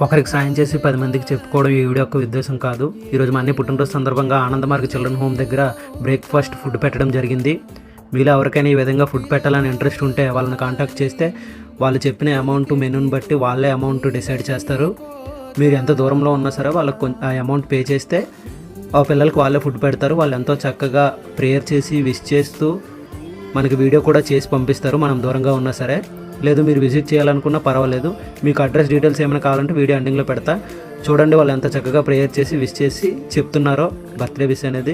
ఒకరికి సాయం చేసి 10 మందికి చెప్పుకోవడం ఈ వీడియో యొక్క ఉద్దేశం కాదు. ఈరోజు మా అన్నయ్య పుట్టినరోజు సందర్భంగా ఆనందమార్గ్ చిల్డ్రన్ హోమ్ దగ్గర బ్రేక్ఫాస్ట్ ఫుడ్ పెట్టడం జరిగింది. మీలో ఎవరికైనా ఈ విధంగా ఫుడ్ పెట్టాలని ఇంట్రెస్ట్ ఉంటే వాళ్ళని కాంటాక్ట్ చేస్తే వాళ్ళు చెప్పిన అమౌంట్ మెనూని బట్టి వాళ్ళే అమౌంట్ డిసైడ్ చేస్తారు. మీరు ఎంత దూరంలో ఉన్నా సరే వాళ్ళకి ఆ అమౌంట్ పే చేస్తే ఆ పిల్లలకి వాళ్ళే ఫుడ్ పెడతారు. వాళ్ళు ఎంతో చక్కగా ప్రేయర్ చేసి విష్ చేస్తూ మనకి వీడియో కూడా చేసి పంపిస్తారు. మనం దూరంగా ఉన్నా సరే, లేదు మీరు విజిట్ చేయాలనుకున్నా పర్వాలేదు. మీకు అడ్రస్ డీటెయిల్స్ ఏమైనా కావాలంటే వీడియో ఎండింగ్లో పెడతా. చూడండి వాళ్ళు ఎంత చక్కగా ప్రేయర్ చేసి విష్ చేసి చెప్తున్నారో బర్త్డే విష్ అనేది.